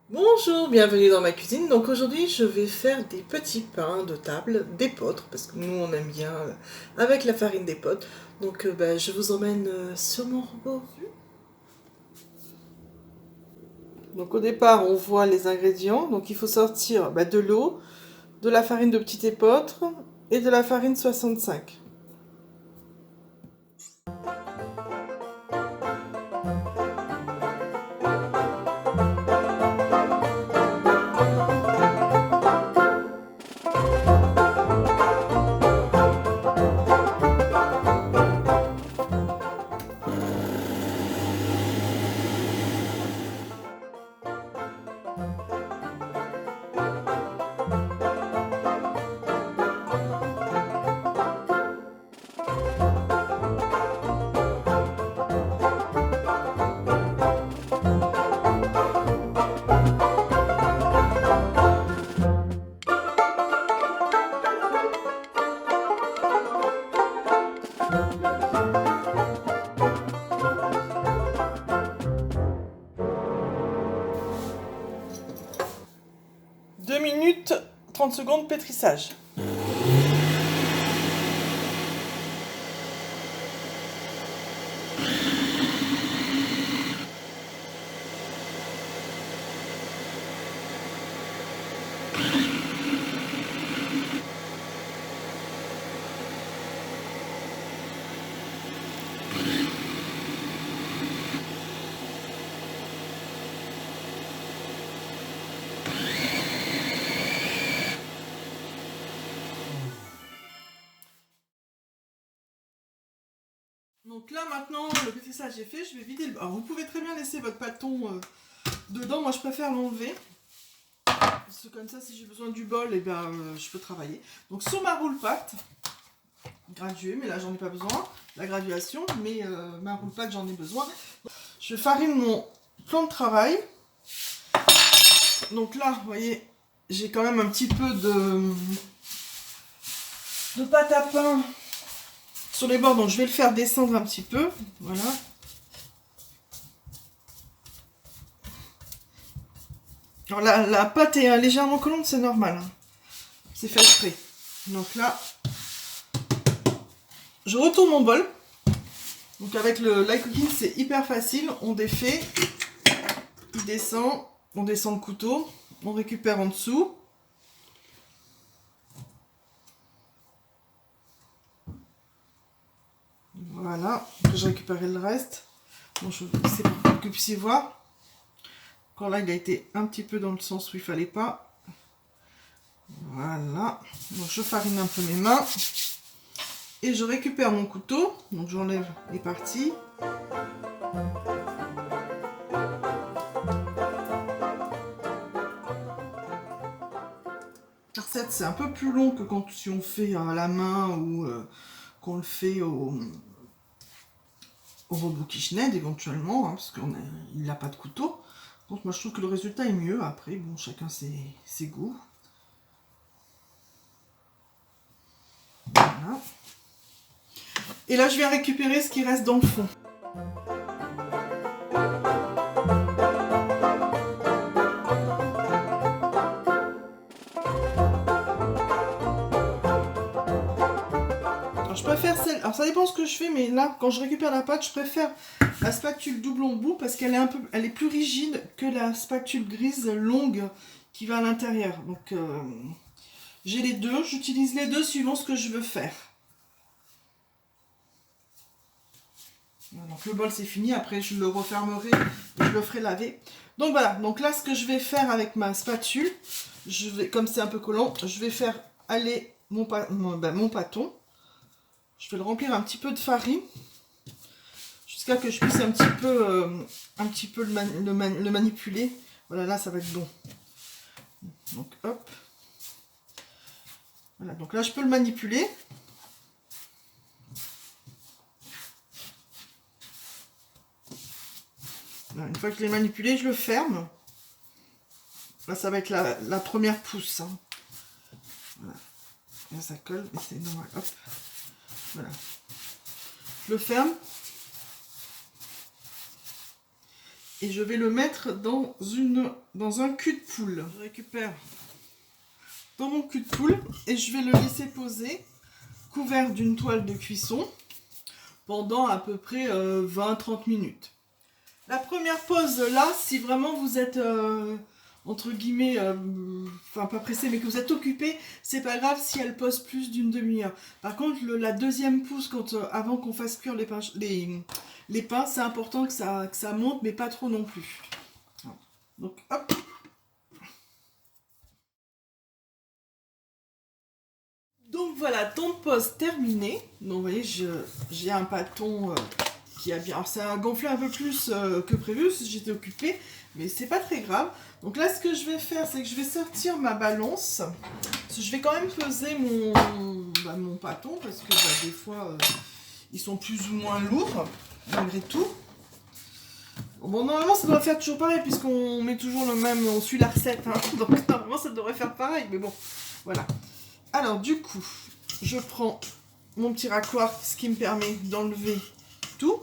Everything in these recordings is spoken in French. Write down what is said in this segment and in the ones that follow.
Bonjour, bienvenue dans ma cuisine. Donc aujourd'hui, je vais faire des petits pains de table, d'épeautre, parce que nous on aime bien avec la farine d'épeautre. Donc je vous emmène sur mon robot. Donc au départ, on voit les ingrédients. Donc il faut sortir de l'eau, de la farine de petit épeautre et de la farine 65. Deux minutes 30 secondes pétrissage. Donc là maintenant le pétrissage est fait, je vais vider le... Alors vous pouvez très bien laisser votre pâton dedans, moi je préfère l'enlever. Parce que comme ça si j'ai besoin du bol, je peux travailler. Donc sur ma roule-pâte, graduée, mais là j'en ai pas besoin, la graduation, mais ma roule-pâte j'en ai besoin. Je farine mon plan de travail. Donc là, vous voyez, j'ai quand même un petit peu de pâte à pain sur les bords, donc je vais le faire descendre un petit peu, voilà. Alors la pâte est légèrement collante, c'est normal, hein. C'est fait exprès. Donc là, je retourne mon bol. Donc avec le light cooking, c'est hyper facile, on défait, il descend, on descend le couteau, on récupère en dessous. Voilà, je récupérerai le reste. Bon, c'est pour que vous puissiez voir. Encore là, il a été un petit peu dans le sens où il fallait pas. Voilà. Donc je farine un peu mes mains. Et je récupère mon couteau. Donc j'enlève les parties. La recette, c'est un peu plus long que quand si on fait à la main ou qu'on le fait au robot KitchenAid éventuellement, hein, parce qu'il n'a pas de couteau. Donc moi je trouve que le résultat est mieux. Après, bon, chacun ses goûts. Voilà. Et là je viens récupérer ce qui reste dans le fond. Alors je préfère celle... Alors ça dépend ce que je fais, mais là quand je récupère la pâte, je préfère la spatule double embout parce qu'elle est elle est plus rigide que la spatule grise longue qui va à l'intérieur. Donc j'ai les deux, j'utilise les deux suivant ce que je veux faire. Donc le bol c'est fini, après je le refermerai et je le ferai laver. Donc voilà, donc là ce que je vais faire avec ma spatule, comme c'est un peu collant, je vais faire aller mon pâton. Je vais le remplir un petit peu de farine jusqu'à que je puisse un petit peu le manipuler. Voilà, là ça va être bon. Donc hop. Voilà, donc là je peux le manipuler. Voilà, une fois que je l'ai manipulé, je le ferme. Là ça va être la première pousse, hein. Voilà. Là ça colle, mais c'est normal. Hop. Voilà. Je le ferme. Et je vais le mettre dans un cul de poule. Je récupère dans mon cul de poule et je vais le laisser poser couvert d'une toile de cuisson pendant à peu près 20-30 minutes. La première pause là, si vraiment vous êtes entre guillemets, enfin pas pressé, mais que vous êtes occupé, c'est pas grave si elle pose plus d'une demi-heure. Par contre, la deuxième pause, avant qu'on fasse cuire les pains, c'est important que ça monte, mais pas trop non plus. Donc hop. Donc voilà, temps de pause terminé. Donc vous voyez, j'ai un pâton qui a bien... Alors ça a gonflé un peu plus que prévu, parce que j'étais occupée, mais c'est pas très grave. Donc là, ce que je vais faire, c'est que je vais sortir ma balance. Parce que je vais quand même peser mon pâton, parce que des fois, ils sont plus ou moins lourds, malgré tout. Bon, normalement, ça devrait faire toujours pareil, puisqu'on met toujours le même... On suit la recette, hein. Donc normalement, ça devrait faire pareil, mais bon, voilà. Alors du coup, je prends mon petit raccord, ce qui me permet d'enlever tout.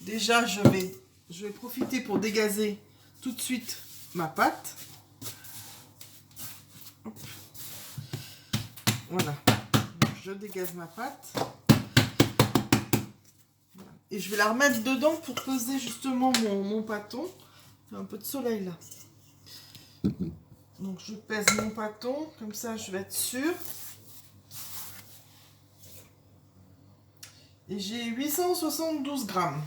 Déjà, je vais profiter pour dégazer tout de suite ma pâte. Hop. Voilà, donc, je dégaze ma pâte. Et je vais la remettre dedans pour poser justement mon pâton. Il y a un peu de soleil là. Donc je pèse mon pâton, comme ça je vais être sûre. Et j'ai 872 grammes.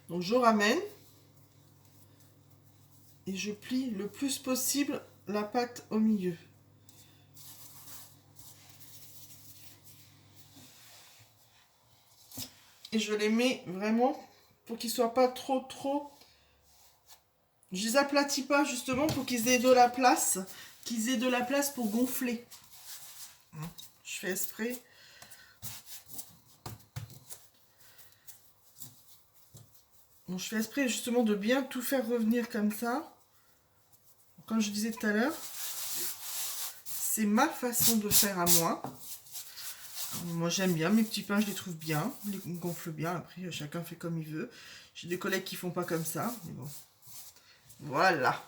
Donc je ramène et je plie le plus possible la pâte au milieu. Et je les mets vraiment pour qu'ils ne soient pas trop... Je les aplatis pas justement pour qu'ils aient de la place, pour gonfler. Je fais exprès. Bon, je fais exprès justement de bien tout faire revenir comme ça. Comme je disais tout à l'heure, c'est ma façon de faire à moi. Moi j'aime bien mes petits pains, je les trouve bien, ils gonflent bien. Après chacun fait comme il veut. J'ai des collègues qui font pas comme ça, mais bon. Voilà.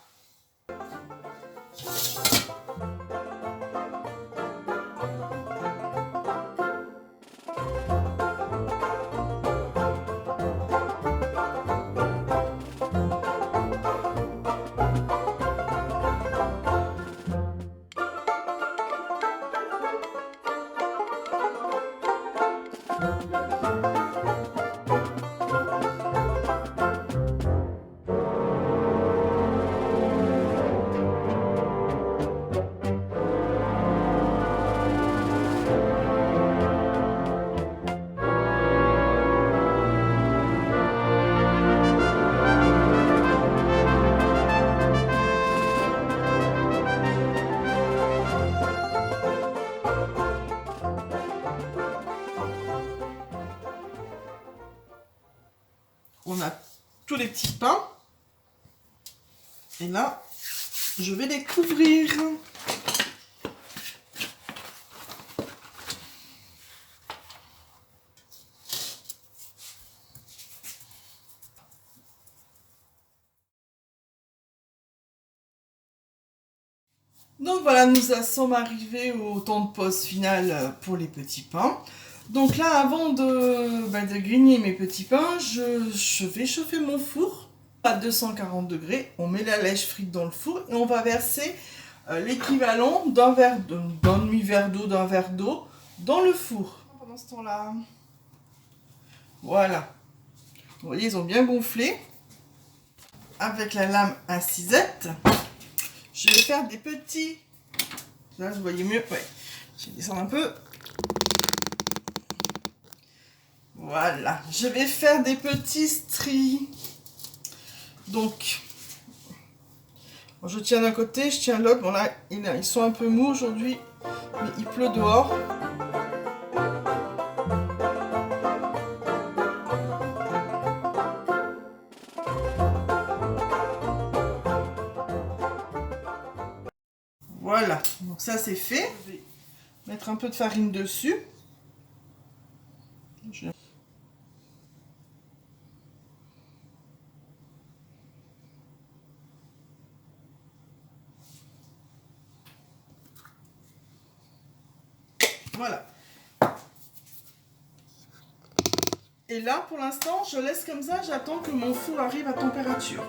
On a tous les petits pains. Et là, je vais les couvrir. Donc voilà, nous sommes arrivés au temps de pause final pour les petits pains. Donc là, avant de grigner mes petits pains, je vais chauffer mon four à 240 degrés. On met la lèche frite dans le four et on va verser l'équivalent d'un demi-verre d'eau, d'un verre d'eau dans le four. Pendant ce temps-là, voilà. Vous voyez, ils ont bien gonflé. Avec la lame à cisettes, je vais faire des petits... Là, vous voyez mieux. Ouais. Je vais descendre un peu. Voilà. Je vais faire des petits stries. Donc, bon, je tiens d'un côté, je tiens de l'autre. Bon, là, ils sont un peu mous aujourd'hui, mais il pleut dehors. Voilà, donc ça c'est fait. Je vais mettre un peu de farine dessus. Voilà. Et là, pour l'instant, je laisse comme ça, j'attends que mon four arrive à température.